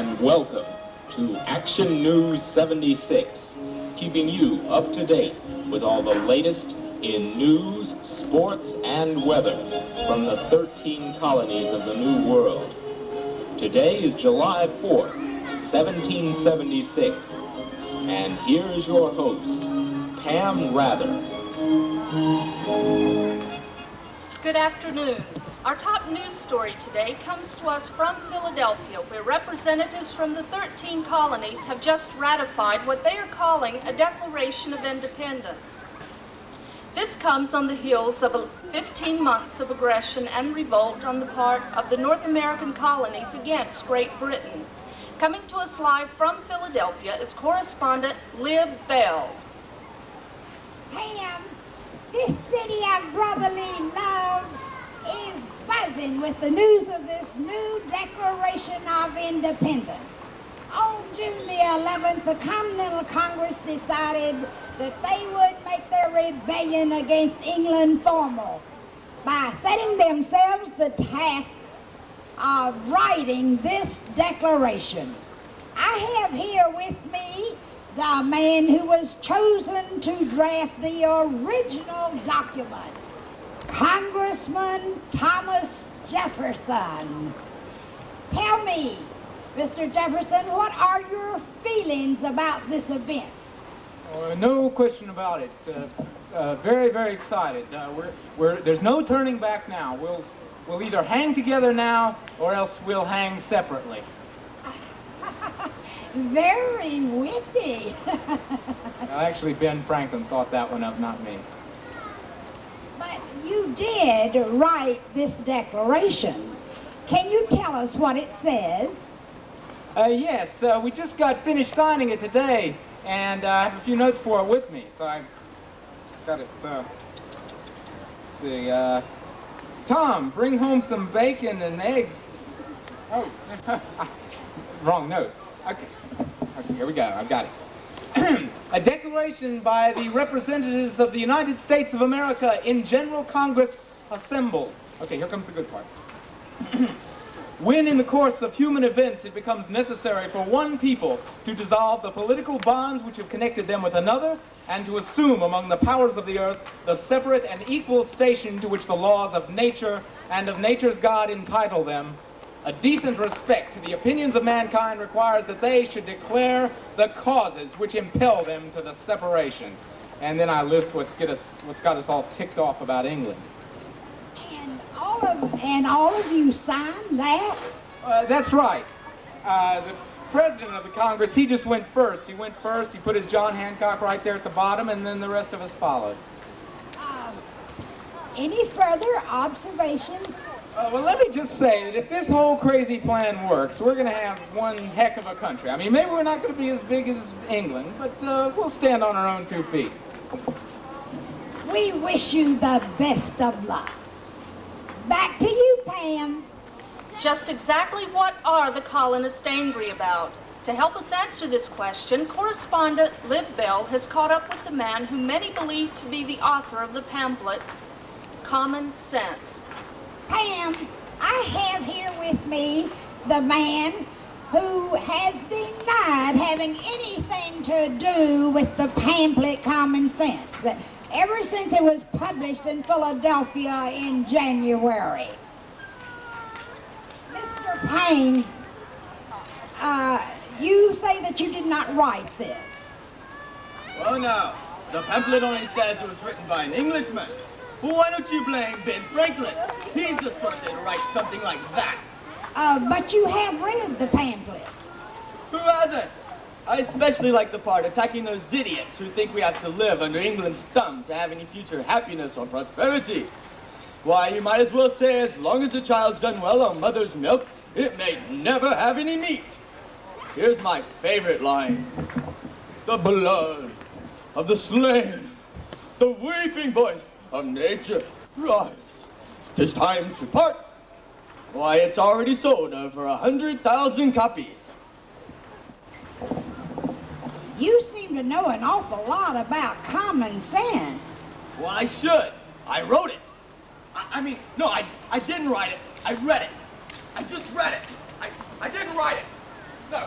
and welcome to Action News 76, keeping you up to date with all the latest in news, sports, and weather from the 13 colonies of the New World. Today is July 4th, 1776, and here's your host, Pam Rather. Good afternoon. Our top news story today comes to us from Philadelphia, where representatives from the 13 colonies have just ratified what they are calling a Declaration of Independence. This comes on the heels of 15 months of aggression and revolt on the part of the North American colonies against Great Britain. Coming to us live from Philadelphia is correspondent Liv Bell. Pam, this city of brotherly love is buzzing with the news of this new Declaration of Independence. On June the 11th, the Continental Congress decided that they would make their rebellion against England formal by setting themselves the task of writing this declaration. I have here with me the man who was chosen to draft the original document, Congressman Thomas Jefferson. Tell me, Mr. Jefferson, what are your feelings about this event? No question about it. Very, very excited. There's no turning back now. We'll either hang together now or else we'll hang separately. Very witty. Actually, Ben Franklin thought that one up, not me. But you did write this declaration. Can you tell us what it says? Yes, we just got finished signing it today, and I have a few notes for it with me, so I got it, let's see, Tom, bring home some bacon and eggs. Oh, wrong note. Okay, here we go, I've got it. A declaration by the representatives of the United States of America in General Congress assembled. Okay, here comes the good part. When in the course of human events it becomes necessary for one people to dissolve the political bonds which have connected them with another, and to assume among the powers of the earth the separate and equal station to which the laws of nature and of nature's God entitle them, a decent respect to the opinions of mankind requires that they should declare the causes which impel them to the separation. And then I list what's got us all ticked off about England. And all of you signed that? That's right. The president of the Congress, he just went first. He put his John Hancock right there at the bottom, and then the rest of us followed. Any further observations? Well, let me just say that if this whole crazy plan works, we're going to have one heck of a country. I mean, maybe we're not going to be as big as England, but we'll stand on our own 2 feet. We wish you the best of luck. Back to you, Pam. Just exactly what are the colonists angry about? To help us answer this question, correspondent Liv Bell has caught up with the man who many believe to be the author of the pamphlet, Common Sense. Pam, I have here with me the man who has denied having anything to do with the pamphlet Common Sense ever since it was published in Philadelphia in January. Mr. Payne, you say that you did not write this. Well, now, the pamphlet only says it was written by an Englishman. Well, why don't you blame Ben Franklin? He's the sort that would write something like that. But you have read the pamphlet. Who hasn't? I especially like the part attacking those idiots who think we have to live under England's thumb to have any future happiness or prosperity. Why, you might as well say, as long as the child's done well on mother's milk, it may never have any meat. Here's my favorite line. The blood of the slain, the weeping voice of nature, rise. 'Tis time to part. Why, it's already sold over 100,000 copies. You seem to know an awful lot about common sense. Well, I should. I wrote it. I mean, no, I didn't write it. I read it. I just read it. I didn't write it. No,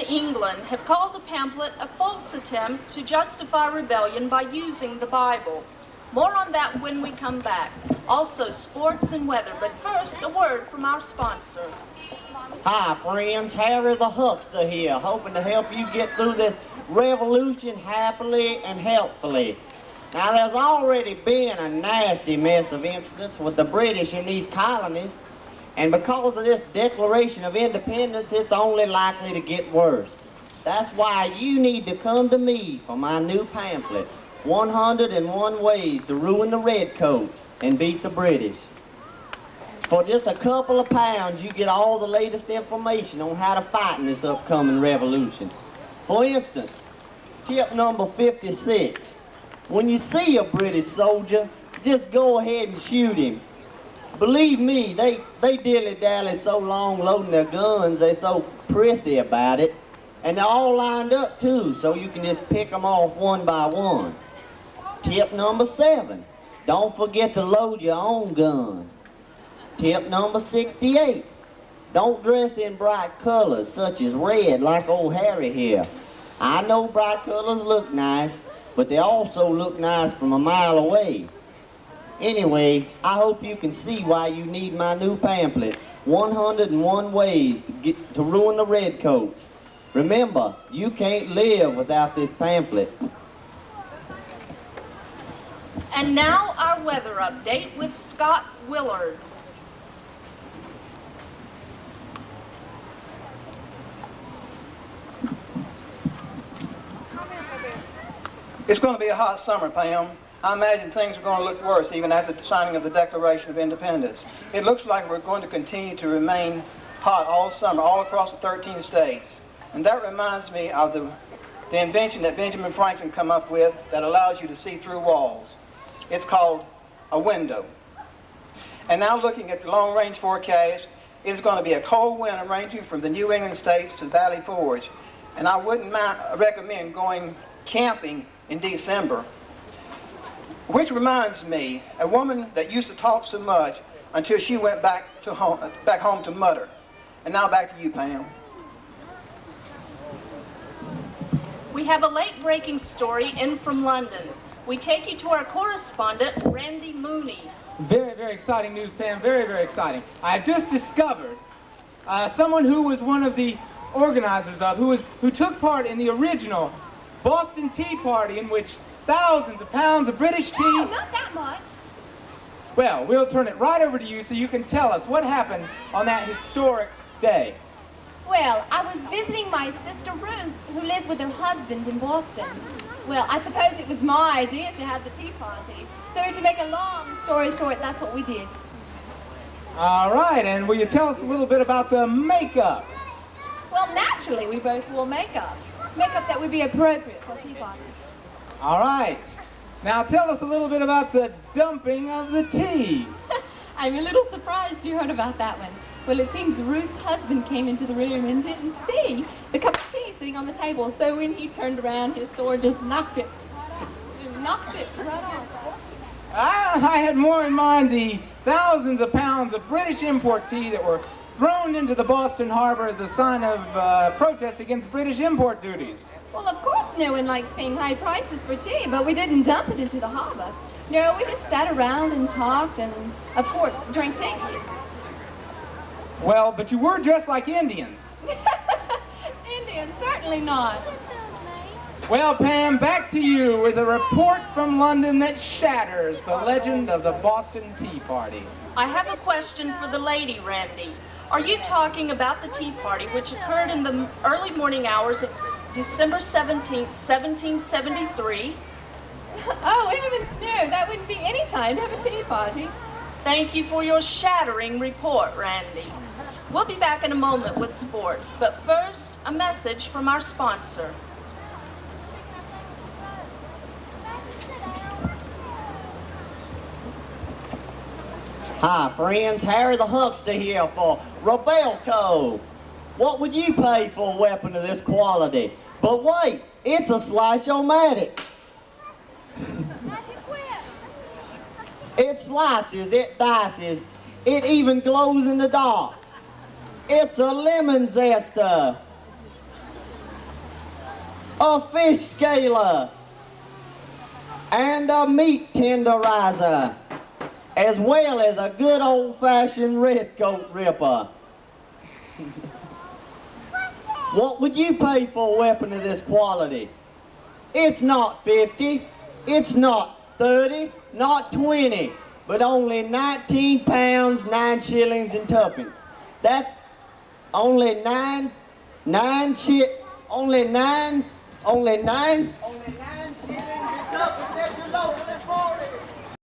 England have called the pamphlet a false attempt to justify rebellion by using the Bible. More on that when we come back. Also, sports and weather. But first, a word from our sponsor. Hi, friends. Harry the Huckster here, hoping to help you get through this revolution happily and healthfully. Now, there's already been a nasty mess of incidents with the British in these colonies, and because of this Declaration of Independence, it's only likely to get worse. That's why you need to come to me for my new pamphlet, 101 Ways to Ruin the Redcoats and Beat the British. For just a couple of pounds, you get all the latest information on how to fight in this upcoming revolution. For instance, tip number 56. When you see a British soldier, just go ahead and shoot him. Believe me, they dilly-dally so long loading their guns, they're so prissy about it. And they're all lined up too, so you can just pick them off one by one. Tip number 7, don't forget to load your own gun. Tip number 68, don't dress in bright colors such as red like old Harry here. I know bright colors look nice, but they also look nice from a mile away. Anyway, I hope you can see why you need my new pamphlet, 101 Ways to Ruin the Redcoats. Remember, you can't live without this pamphlet. And now our weather update with Scott Willard. It's going to be a hot summer, Pam. I imagine things are going to look worse even after the signing of the Declaration of Independence. It looks like we're going to continue to remain hot all summer, all across the 13 states. And that reminds me of the invention that Benjamin Franklin came up with that allows you to see through walls. It's called a window. And now looking at the long-range forecast, it's going to be a cold winter ranging from the New England states to Valley Forge. And I wouldn't recommend going camping in December. Which reminds me, a woman that used to talk so much until she went back home to mutter. And now back to you, Pam. We have a late-breaking story in from London. We take you to our correspondent, Randy Mooney. Very, very exciting news, Pam. Very, very exciting. I just discovered someone who was one of the organizers of, who took part in the original Boston Tea Party, in which thousands of pounds of British tea... Oh, not that much. Well, we'll turn it right over to you so you can tell us what happened on that historic day. Well, I was visiting my sister Ruth, who lives with her husband in Boston. Well, I suppose it was my idea to have the tea party. So to make a long story short, that's what we did. All right, and will you tell us a little bit about the makeup? Well, naturally, we both wore makeup. Makeup that would be appropriate for a tea party. All right. Now tell us a little bit about the dumping of the tea. I'm a little surprised you heard about that one. Well, it seems Ruth's husband came into the room and didn't see the cup of tea sitting on the table. So when he turned around, his sword just knocked it right off. I had more in mind the thousands of pounds of British import tea that were thrown into the Boston harbor as a sign of protest against British import duties. Well, of course no one likes paying high prices for tea, but we didn't dump it into the harbor. No, we just sat around and talked and, of course, drank tea. Well, but you were dressed like Indians. Indians, certainly not. Well, Pam, back to you with a report from London that shatters the legend of the Boston Tea Party. I have a question for the lady, Randy. Are you talking about the tea party which occurred in the early morning hours of December 17th, 1773? Oh, heavens no, that wouldn't be any time to have a tea party. Thank you for your shattering report, Randy. We'll be back in a moment with sports, but first, a message from our sponsor. Hi, friends. Harry the Huckster here for Rebelco. What would you pay for a weapon of this quality? But wait, it's a slice-o-matic. It slices, it dices, it even glows in the dark. It's a lemon zester. a fish scaler, and a meat tenderizer, as well as a good old-fashioned red coat ripper. What would you pay for a weapon of this quality? It's not 50, it's not 30, not 20, but only 19 pounds, 9 shillings and tuppence. That's only nine